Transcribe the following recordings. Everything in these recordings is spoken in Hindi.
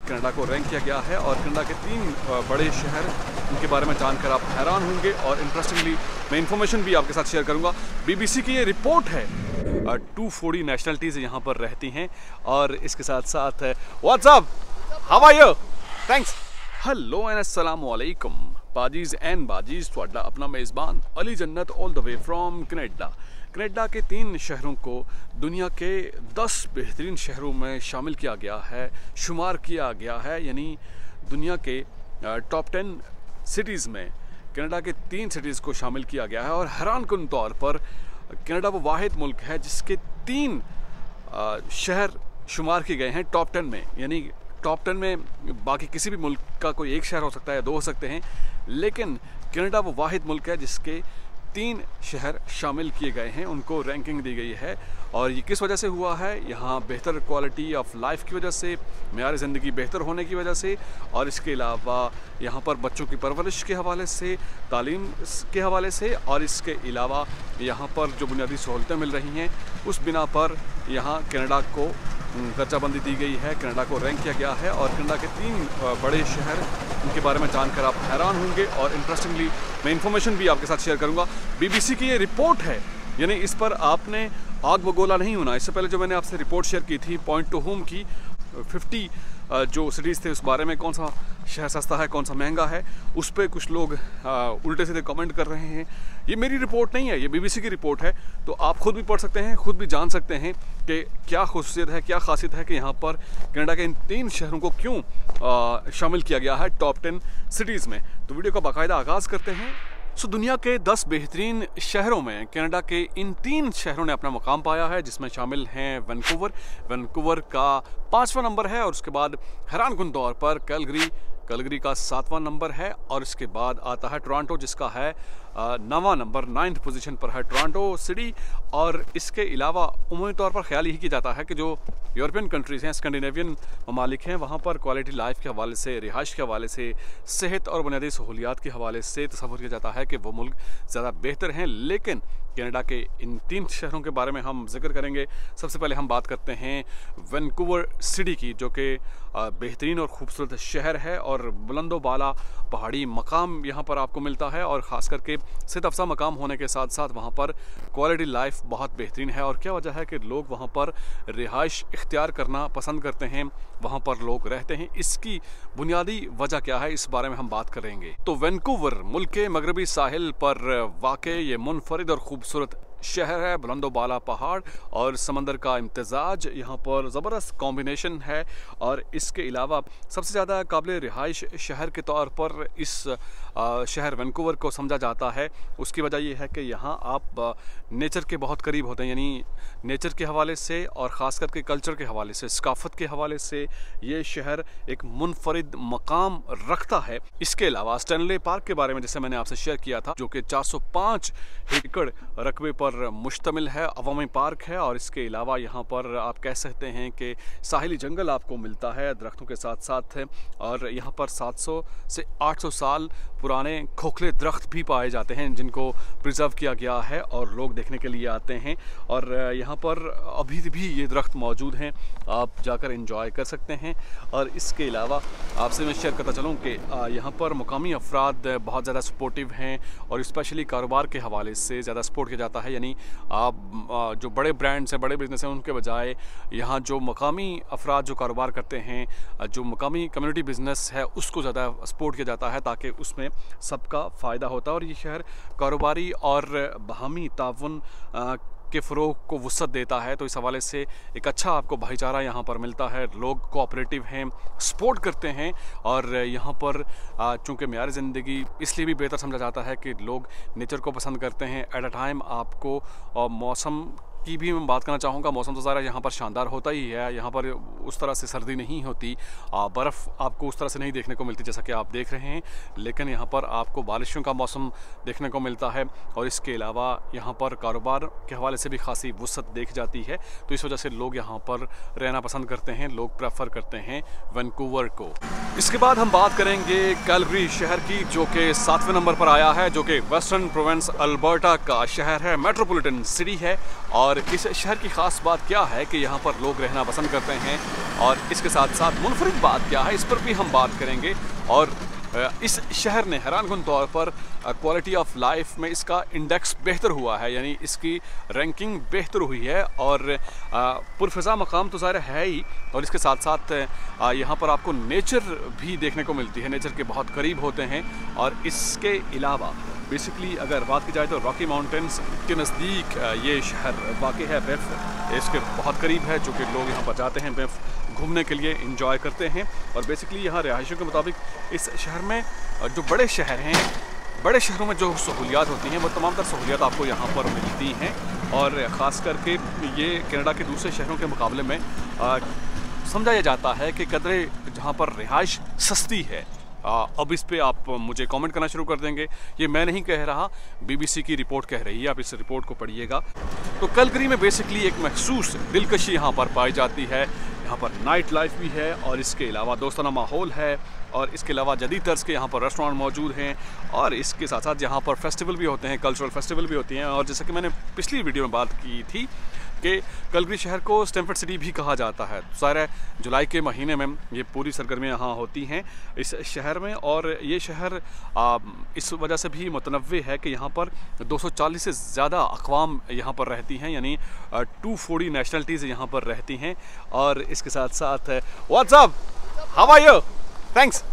कनाडा को रैंक किया गया है और कनाडा के 3 बड़े शहर, उनके बारे में जानकर आप हैरान होंगे और इंटरेस्टिंगली मैं इन्फॉर्मेशन भी आपके साथ शेयर करूंगा। बीबीसी की ये रिपोर्ट है। 240 नेशनलिटीज़ यहाँ पर रहती हैं और इसके साथ साथ what's up, how are you, thanks, hello and अस्सलाम वालेकुम बाजीज एंड बाजीज, ਤੁਹਾਡਾ अपना मेज़बान अली जन्नत all the way from Canada. Canada के 3 शहरों को दुनिया के 10 बेहतरीन शहरों में शामिल किया गया है, शुमार किया गया है, यानी दुनिया के टॉप 10 सिटीज़ में कनाडा के 3 सिटीज़ को शामिल किया गया है। और हैरानकुन तौर पर कनाडा वो वाहिद मुल्क है जिसके 3 शहर शुमार किए गए हैं टॉप 10 में। यानी टॉप 10 में बाकी किसी भी मुल्क का कोई एक शहर हो सकता है, 2 हो सकते हैं, लेकिन कनाडा वो वाहिद मुल्क है जिसके 3 शहर शामिल किए गए हैं, उनको रैंकिंग दी गई है। और ये किस वजह से हुआ है? यहाँ बेहतर क्वालिटी ऑफ लाइफ की वजह से, मेयार ज़िंदगी बेहतर होने की वजह से, और इसके अलावा यहाँ पर बच्चों की परवरिश के हवाले से, तालीम के हवाले से, और इसके अलावा यहाँ पर जो बुनियादी सहूलतें मिल रही हैं उस बिना पर यहाँ कनाडा को दर्जाबंदी दी गई है, कनाडा को रैंक किया गया है। और कनाडा के 3 बड़े शहर, उनके बारे में जानकर आप हैरान होंगे और इंटरेस्टिंगली मैं इन्फॉर्मेशन भी आपके साथ शेयर करूंगा। बीबीसी की ये रिपोर्ट है, यानी इस पर आपने आग बगोला नहीं होना। इससे पहले जो मैंने आपसे रिपोर्ट शेयर की थी पॉइंट टू होम की, 50 जो सिटीज़ थे उस बारे में, कौन सा शहर सस्ता है कौन सा महंगा है, उस पर कुछ लोग उल्टे सीधे कमेंट कर रहे हैं। ये मेरी रिपोर्ट नहीं है, ये बीबीसी की रिपोर्ट है, तो आप खुद भी पढ़ सकते हैं, खुद भी जान सकते हैं कि क्या खुसूसियत है, क्या खासियत है कि यहाँ पर कनाडा के इन 3 शहरों को क्यों शामिल किया गया है टॉप 10 सिटीज़ में। तो वीडियो का बाकायदा आगाज़ करते हैं। दुनिया के 10 बेहतरीन शहरों में कनाडा के इन 3 शहरों ने अपना मुकाम पाया है, जिसमें शामिल हैं वैंकूवर का 5वां नंबर है, और उसके बाद हैरानकुन तौर पर कैलगरी का 7वां नंबर है, और इसके बाद आता है टोरंटो जिसका है 9वां नंबर, 9th पोजीशन पर है टोरंटो सिटी। और इसके अलावा उमूमी तौर पर ख्याल यही किया जाता है कि जो यूरोपियन कंट्रीज़ हैं, स्कैंडिनेवियन ममालिक हैं, वहाँ पर क्वालिटी लाइफ के हवाले से, रिहाइश के हवाले से, सेहत और बुनियादी सहूलियात के हवाले से तस्वुर किया जाता है कि वो मुल्क ज़्यादा बेहतर हैं। लेकिन कनाडा के इन 3 शहरों के बारे में हम जिक्र करेंगे। सबसे पहले हम बात करते हैं वैंकूवर सिटी की, जो कि बेहतरीन और ख़ूबसूरत शहर है और बुलंदो बाला पहाड़ी मकाम यहाँ पर आपको मिलता है, और ख़ास करके सेहत अफ़ज़ा मकाम होने के साथ साथ वहाँ पर क्वालिटी लाइफ बहुत बेहतरीन है। और क्या वजह है कि लोग वहाँ पर रिहाइश इख्तियार करना पसंद करते हैं, वहाँ पर लोग रहते हैं, इसकी बुनियादी वजह क्या है, इस बारे में हम बात करेंगे। तो वैंकूवर मुल्क के मगरबी साहिल पर वाक़े ये मुनफरिद और ख़ूबसूरत शहर है, बुलंदो बाला पहाड़ और समंदर का इम्तजाज यहाँ पर ज़बरदस्त कॉम्बिनेशन है। और इसके अलावा सबसे ज़्यादा काबिल रिहाइश शहर के तौर पर इस शहर वैंकूवर को समझा जाता है। उसकी वजह यह है कि यहाँ आप नेचर के बहुत करीब होते हैं, यानी नेचर के हवाले से और ख़ास करके कल्चर के हवाले से, सकाफ़त के हवाले से ये शहर एक मुनफरिद मकाम रखता है। इसके अलावा स्टैनले पार्क के बारे में जैसे मैंने आपसे शेयर किया था, जो कि 405 एकड़ रकबे पर मुश्तमिल है, अवामी पार्क है। और इसके अलावा यहाँ पर आप कह सकते हैं कि साहिली जंगल आपको मिलता है दरख्तों के साथ साथ है, और यहाँ पर 700 से 800 साल पुराने खोखले दरख्त भी पाए जाते हैं जिनको प्रिजर्व किया गया है और लोग देखने के लिए आते हैं। और यहाँ पर अभी भी ये दरख्त मौजूद हैं, आप जाकर एंजॉय कर सकते हैं। और इसके अलावा आपसे मैं शेयर करता चलूँ कि यहाँ पर मुकामी अफराद बहुत ज़्यादा सपोर्टिव हैं और स्पेशली कारोबार के हवाले से ज़्यादा सपोर्ट किया जाता है। यानी आप जो बड़े ब्रांड्स हैं, बड़े बिजनेस हैं, उनके बजाय यहाँ जो मकामी अफराद जो कारोबार करते हैं, जो मकामी कम्युनिटी बिज़नेस है, उसको ज़्यादा सपोर्ट किया जाता है ताकि उसमें सबका फ़ायदा होता है। और ये शहर कारोबारी और बाहमी ताउन के फ़रोग़ को वुसअत देता है, तो इस हवाले से एक अच्छा आपको भाईचारा यहाँ पर मिलता है। लोग कोऑपरेटिव हैं, सपोर्ट करते हैं, और यहाँ पर चूँकि मेयार ज़िंदगी इसलिए भी बेहतर समझा जाता है कि लोग नेचर को पसंद करते हैं। एट अ टाइम आपको मौसम की भी मैं बात करना चाहूँगा। मौसम तो ज़रा यहाँ पर शानदार होता ही है, यहाँ पर उस तरह से सर्दी नहीं होती, बर्फ़ आपको उस तरह से नहीं देखने को मिलती जैसा कि आप देख रहे हैं, लेकिन यहाँ पर आपको बारिशों का मौसम देखने को मिलता है। और इसके अलावा यहाँ पर कारोबार के हवाले से भी खासी वुसअत देखी जाती है, तो इस वजह से लोग यहाँ पर रहना पसंद करते हैं, लोग प्रेफर करते हैं वैंकूवर को। इसके बाद हम बात करेंगे कैलगरी शहर की, जो कि 7वें नंबर पर आया है, जो कि वेस्टर्न प्रोविंस अल्बर्टा का शहर है, मेट्रोपॉलिटन सिटी है। और और इस शहर की ख़ास बात क्या है कि यहाँ पर लोग रहना पसंद करते हैं, और इसके साथ साथ मुनफरिद बात क्या है इस पर भी हम बात करेंगे। और इस शहर ने हैरानकुन तौर पर क्वालिटी ऑफ लाइफ में इसका इंडेक्स बेहतर हुआ है, यानी इसकी रैंकिंग बेहतर हुई है। और पुरफ़िज़ा मकाम तो ज़ाहिर है ही, और इसके साथ साथ यहाँ पर आपको नेचर भी देखने को मिलती है, नेचर के बहुत करीब होते हैं। और इसके अलावा बेसिकली अगर बात की जाए तो रॉकी माउंटेन्स के नज़दीक ये शहर वाक़ई है। बेफ इसके बहुत करीब है, जो कि लोग यहाँ पर जाते हैं बेफ घूमने के लिए, इंजॉय करते हैं। और बेसिकली यहाँ रिहायशियों के मुताबिक इस शहर में जो बड़े शहर हैं, बड़े शहरों में जो सहूलियात होती हैं वो तमाम तर सहूलियात आपको यहाँ पर मिलती हैं। और ख़ास करके ये कनाडा के दूसरे शहरों के मुकाबले में समझा यह जाता है कि कदरे जहाँ पर रिहाइश सस्ती है। अब इस पे आप मुझे कमेंट करना शुरू कर देंगे, ये मैं नहीं कह रहा, BBC की रिपोर्ट कह रही है, आप इस रिपोर्ट को पढ़िएगा। तो कलगरी में बेसिकली एक महसूस दिलकशी यहाँ पर पाई जाती है। यहाँ पर नाइट लाइफ भी है, और इसके अलावा दोस्ताना माहौल है, और इसके अलावा जदीद तर्ज के यहाँ पर रेस्टोरेंट मौजूद हैं। और इसके साथ साथ यहाँ पर फेस्टिवल भी होते हैं, कल्चरल फेस्टिवल भी होती हैं। और जैसा कि मैंने पिछली वीडियो में बात की थी कि कलगरी शहर को स्टैमफोर्ड सिटी भी कहा जाता है। सारे जुलाई के महीने में ये पूरी सरगर्मियाँ यहाँ होती हैं इस शहर में। और ये शहर इस वजह से भी मुतनव्वे है कि यहाँ पर 240 से ज़्यादा अक़वाम यहाँ पर रहती हैं, यानी 240 नेशनलिटीज़ यहाँ पर रहती हैं। और इसके साथ साथ what's up, how are you, thanks.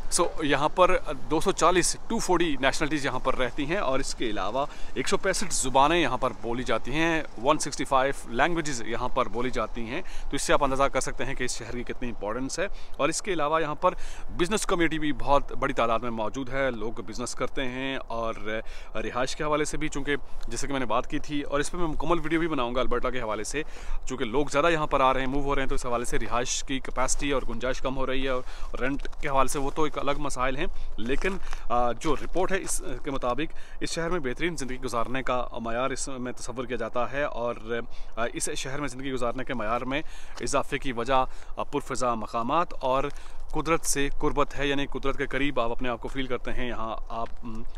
So यहाँ पर 240 नेशनलिटीज़ यहाँ पर रहती हैं। और इसके अलावा 165 ज़ुबानें यहाँ पर बोली जाती हैं, 165 लैंग्वेजेस यहाँ पर बोली जाती हैं। तो इससे आप अंदाज़ा कर सकते हैं कि इस शहर की कितनी इंपॉर्टेंस है। और इसके अलावा यहाँ पर बिज़नेस कम्युनिटी भी बहुत बड़ी तादाद में मौजूद है, लोग बिज़नेस करते हैं। और रिहाइश के हवाले से भी, चूँकि जैसे कि मैंने बात की थी, और इस पर मैं मुकम्मल वीडियो भी बनाऊँगा अल्बर्टा के हवाले से, चूँकि लोग ज़्यादा यहाँ पर आ रहे हैं, मूव हो रहे हैं, तो इस हवाले से रिहाइश की कैपेसिटी और गुंजाइश कम हो रही है। और रेंट के हवाले से वो तो अलग मसाइल हैं, लेकिन जो रिपोर्ट है इसके मुताबिक इस शहर में बेहतरीन ज़िंदगी गुजारने का मयार इसमें तस्वर किया जाता है। और इस शहर में ज़िंदगी गुजारने के मयार में इजाफे की वजह पुरफ़िज़ा मकामात और कुदरत से कुर्बत है, यानी कुदरत के करीब आप अपने आप को फील करते हैं। यहाँ आप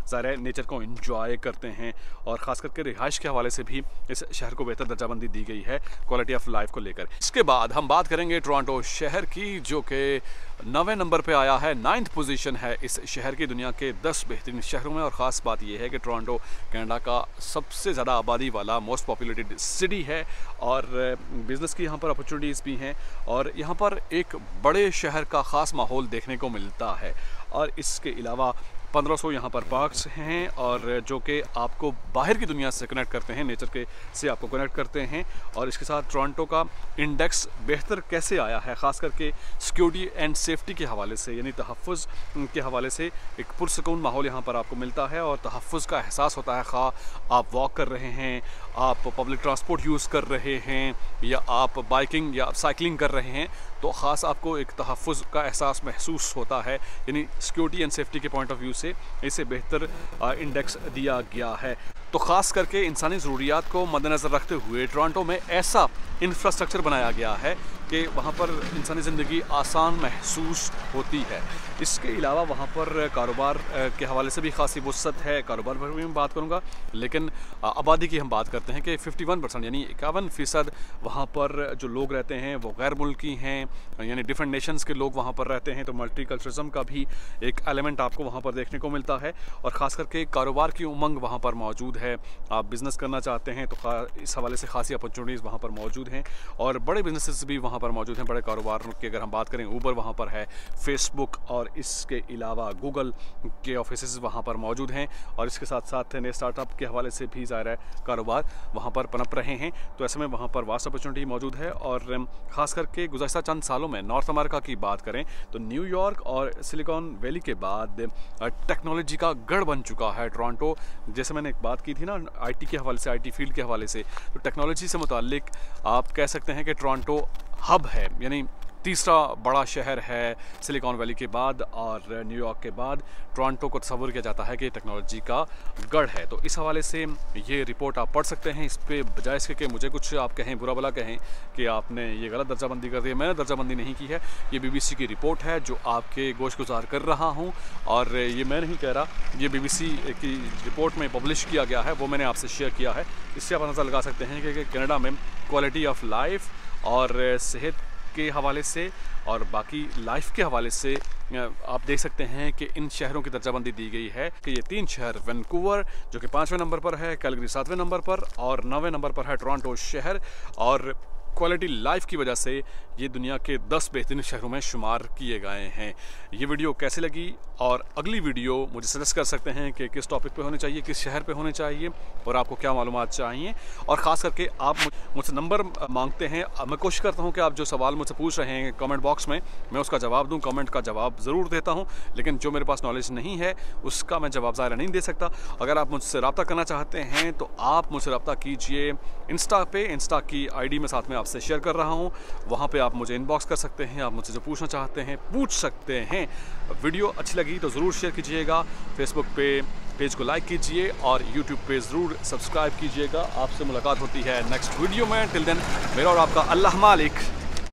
ज़ाहिर नेचर को एंजॉय करते हैं। और ख़ास करके रिहाइश के हवाले से भी इस शहर को बेहतर दर्जाबंदी दी गई है क्वालिटी ऑफ लाइफ को लेकर। इसके बाद हम बात करेंगे टोरंटो शहर की, जो कि 9वें नंबर पे आया है, 9th पोजीशन है इस शहर की दुनिया के 10 बेहतरीन शहरों में। और ख़ास बात यह है कि टोरंटो कनाडा का सबसे ज़्यादा आबादी वाला मोस्ट पॉपुलेटेड सिटी है, और बिज़नेस की यहाँ पर अपॉर्चुनिटीज़ भी हैं। और यहाँ पर एक बड़े शहर का ख़ास माहौल देखने को मिलता है। और इसके अलावा 1500 यहाँ पर पार्क्स हैं, और जो कि आपको बाहर की दुनिया से कनेक्ट करते हैं, नेचर के से आपको कनेक्ट करते हैं। और इसके साथ टोरंटो का इंडेक्स बेहतर कैसे आया है, ख़ास करके सिक्योरिटी एंड सेफ्टी के हवाले से, यानी तहफ़्फ़ुज़ के हवाले से एक पुरसकून माहौल यहाँ पर आपको मिलता है। और तहफ़्फ़ुज़ का एहसास होता है, खा आप वॉक कर रहे हैं, आप पब्लिक ट्रांसपोर्ट यूज़ कर रहे हैं, या आप बाइकिंग या साइकिलिंग कर रहे हैं, तो ख़ास आपको एक तहफ़्फ़ुज़ का एहसास महसूस होता है। यानी सिक्योरिटी एंड सेफ्टी के पॉइंट ऑफ व्यू से इसे बेहतर इंडेक्स दिया गया है। तो ख़ास करके इंसानी ज़रूरियात को मद्देनज़र रखते हुए टोरंटो में ऐसा इंफ्रास्ट्रक्चर बनाया गया है कि वहाँ पर इंसानी ज़िंदगी आसान महसूस होती है। इसके अलावा वहाँ पर कारोबार के हवाले से भी खासी वुसअत है, कारोबार पर भी मैं बात करूँगा। लेकिन आबादी की हम बात करते हैं कि 51% यानी 51% वहाँ पर जो लोग रहते हैं वो गैर मुल्की हैं, यानी डिफरेंट नेशंस के लोग वहाँ पर रहते हैं। तो मल्टीकल्चरिज्म का भी एक एलिमेंट आपको वहाँ पर देखने को मिलता है। और ख़ास करके कारोबार की उमंग वहाँ पर मौजूद है। आप बिज़नेस करना चाहते हैं तो इस हवाले से खासी अपॉर्चुनिटीज़ वहाँ पर मौजूद हैं, और बड़े बिजनेसेस भी वहाँ पर मौजूद हैं। बड़े कारोबार की अगर हम बात करें, ऊबर वहाँ पर है, फेसबुक और इसके अलावा गूगल के ऑफिसेस वहाँ पर मौजूद हैं। और इसके साथ साथ नए स्टार्टअप के हवाले से भी ज़ाहिर है कारोबार वहाँ पर पनप रहे हैं। तो ऐसे में वहाँ पर वास्ट अपॉर्चुनिटी मौजूद है। और ख़ास करके गुज़श्ता चंद सालों में नॉर्थ अमेरिका की बात करें तो न्यूयॉर्क और सिलिकॉन वैली के बाद टेक्नोलॉजी का गढ़ बन चुका है टोरंटो। जैसे मैंने एक बात की थी ना आईटी के हवाले से, आईटी फील्ड के हवाले से, तो टेक्नोलॉजी से मुताल्लिक आप कह सकते हैं कि टोरंटो हब है, यानी तीसरा बड़ा शहर है सिलिकॉन वैली के बाद, और न्यूयॉर्क के बाद टोरंटो को तस्वुर किया जाता है कि टेक्नोलॉजी का गढ़ है। तो इस हवाले से ये रिपोर्ट आप पढ़ सकते हैं। इस पे बजाय इसके कि मुझे कुछ आप कहें, बुरा भला कहें कि आपने ये गलत दर्जाबंदी कर दी है, मैंने दर्जाबंदी नहीं की है। ये BBC की रिपोर्ट है जो आपके गोशगुजार कर रहा हूँ, और ये मैं नहीं कह रहा, ये BBC की रिपोर्ट में पब्लिश किया गया है, वो मैंने आपसे शेयर किया है। इससे आप अंदाज़ा लगा सकते हैं कि कनाडा में क्वालिटी ऑफ लाइफ और सेहत के हवाले से और बाकी लाइफ के हवाले से आप देख सकते हैं कि इन शहरों की दर्जाबंदी दी गई है कि ये 3 शहर, वैंकूवर जो कि 5वें नंबर पर है, कैलगरी 7वें नंबर पर, और 9वें नंबर पर है टोरंटो शहर। और क्वालिटी लाइफ की वजह से ये दुनिया के 10 बेहतरीन शहरों में शुमार किए गए हैं। ये वीडियो कैसे लगी और अगली वीडियो मुझे सजेस्ट कर सकते हैं कि किस टॉपिक पे होनी चाहिए, किस शहर पे होने चाहिए, और आपको क्या मालूमात चाहिए। और ख़ास करके आप मुझसे नंबर मांगते हैं, मैं कोशिश करता हूँ कि आप जो सवाल मुझसे पूछ रहे हैं कमेंट बॉक्स में, मैं उसका जवाब दूँ, कमेंट का जवाब ज़रूर देता हूँ, लेकिन जो मेरे पास नॉलेज नहीं है उसका मैं जवाब ज़ाहिर नहीं दे सकता। अगर आप मुझसे रब्ता करना चाहते हैं तो आप मुझसे रब्ता कीजिए इंस्टा पे, इंस्टा की ID मैं साथ में आपसे शेयर कर रहा हूँ, वहाँ पे आप मुझे इनबॉक्स कर सकते हैं, आप मुझसे जो पूछना चाहते हैं पूछ सकते हैं। वीडियो अच्छी लगी तो ज़रूर शेयर कीजिएगा, फेसबुक पे पेज को लाइक कीजिए और यूट्यूब पे ज़रूर सब्सक्राइब कीजिएगा। आपसे मुलाकात होती है नेक्स्ट वीडियो में। टिल देन मेरा और आपका अल्लाह मालिक।